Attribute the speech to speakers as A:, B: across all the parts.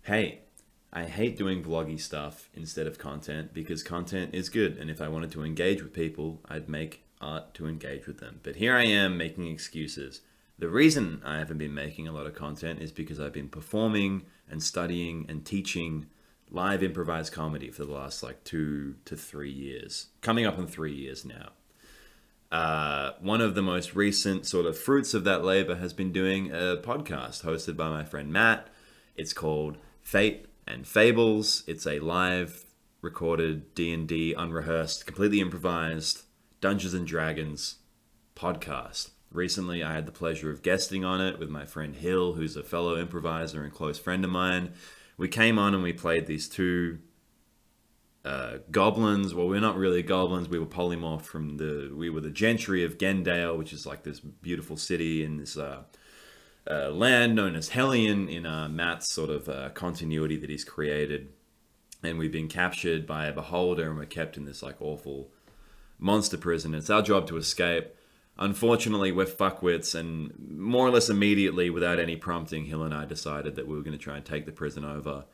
A: hey, I hate doing vloggy stuff instead of content because content is good. And if I wanted to engage with people, I'd make art to engage with them. But here I am making excuses. The reason I haven't been making a lot of content is because I've been performing and studying and teaching live improvised comedy for the last like 2 to 3 years. Coming up on 3 years now. One of the most recent sort of fruits of that labor has been doing a podcast hosted by my friend Matt. It's called Fate and Fables. It's a live recorded D&D, unrehearsed, completely improvised Dungeons and Dragons podcast. Recently, I had the pleasure of guesting on it with my friend Hill, who's a fellow improviser and close friend of mine. We came on and we played these 2 goblins. Well, we're not really goblins. We were polymorphed from we were the gentry of Gendale, which is like this beautiful city in this land known as Hellion in Matt's sort of continuity that he's created. And we've been captured by a beholder and we're kept in this like awful monster prison. It's our job to escape. Unfortunately, we're fuckwits, and more or less immediately, without any prompting, Hill and I decided that we were going to try and take the prison over.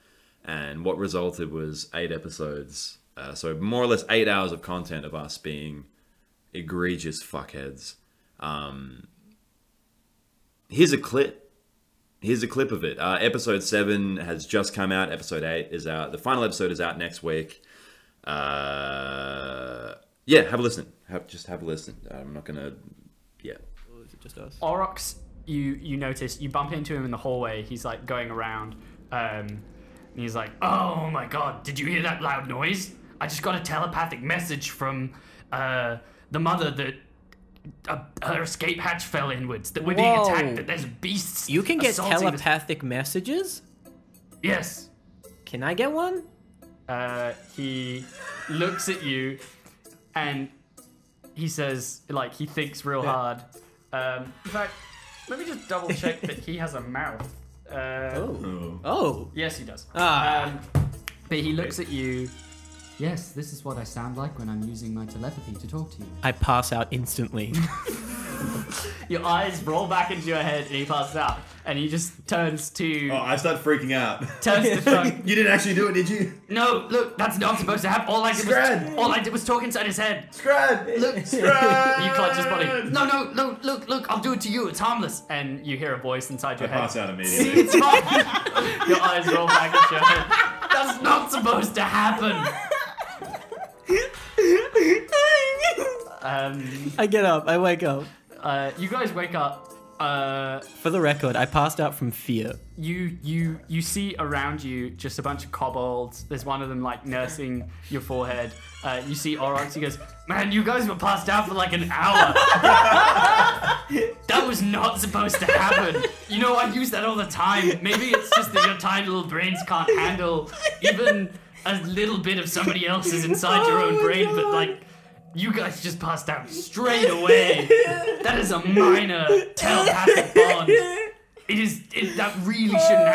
A: And what resulted was 8 episodes. So more or less 8 hours of content of us being egregious fuckheads. Here's a clip. Here's a clip of it. Episode 7 has just come out. Episode 8 is out. The final episode is out next week. Yeah, have a listen. Just have a listen. I'm not gonna. Yeah.
B: Or is it just us?
C: Aurochs, you notice you bump into him in the hallway. He's like going around, and he's like, "Oh my god, did you hear that loud noise? I just got a telepathic message from the mother that her escape hatch fell inwards. That we're being attacked. That there's beasts.
B: You can get telepathic messages?
C: Yes.
B: Can I get one?
C: He looks at you. And he says, like, he thinks real hard. In fact, let me just double check that he has a mouth.
B: Oh.
C: Yes, he does.
B: Ah.
C: But he looks at you. Yes, this is what I sound like when I'm using my telepathy to talk to you.
B: I pass out instantly.
C: Your eyes roll back into your head and he passes out. And he just turns to...
A: Oh, I start freaking out.
C: Turns to Thunk.
A: You didn't actually do it, did you?
C: No, look, that's not supposed to happen. All I did was talk inside his head.
A: Scrad!
C: Look, Scrad! You clutch his body. No, look, I'll do it to you. It's harmless. And you hear a voice inside your head.
A: I pass out immediately.
C: See, it's fine. Your eyes roll back into your head. That's not supposed to happen.
B: I get up. I wake up.
C: You guys wake up.
B: For the record, I passed out from fear.
C: You see around you just a bunch of kobolds. There's one of them like nursing your forehead. You see Aurochs. He goes, "Man, you guys were passed out for like an hour. That was not supposed to happen. You know, I use that all the time. Maybe it's just that your tiny little brains can't handle even a little bit of somebody else's inside your own brain, but like, you guys just passed out straight away. That is a minor telepathic bond. That really shouldn't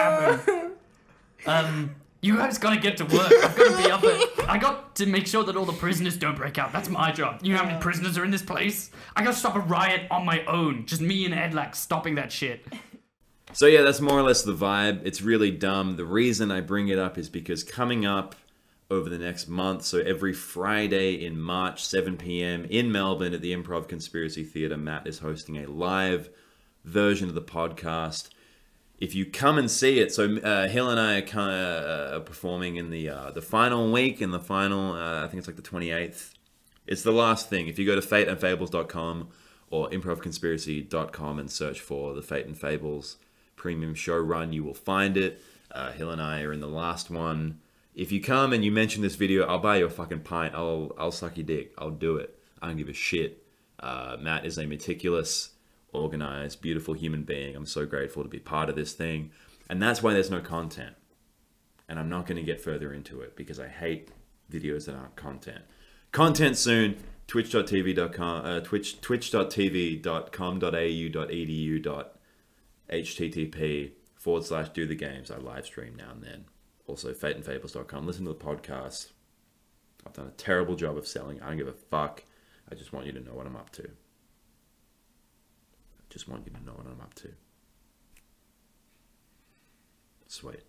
C: happen. You guys gotta get to work. I've gotta be up I got to make sure that all the prisoners don't break out. That's my job. You know how many prisoners are in this place? I gotta stop a riot on my own. Just me and Edlac stopping that shit."
A: So yeah, that's more or less the vibe. It's really dumb. The reason I bring it up is because coming up over the next month, so every Friday in March, 7 p.m. in Melbourne at the Improv Conspiracy Theatre, Matt is hosting a live version of the podcast. If you come and see it, so Hill and I are performing in the final week, in the final, I think it's like the 28th. It's the last thing. If you go to fateandfables.com or improvconspiracy.com and search for the Fate and Fables premium show run, you will find it. Hill and I are in the last one. If you come and you mention this video, I'll buy you a fucking pint. I'll suck your dick. I'll do it. I don't give a shit. Matt is a meticulous, organized, beautiful human being. I'm so grateful to be part of this thing. And that's why there's no content. And I'm not going to get further into it because I hate videos that aren't content. Content soon. Twitch.tv.com, twitch.tv.com.au.edu.http/do-the-games. I live stream now and then. Also, fateandfables.com. Listen to the podcast. I've done a terrible job of selling. I don't give a fuck. I just want you to know what I'm up to. Sweet.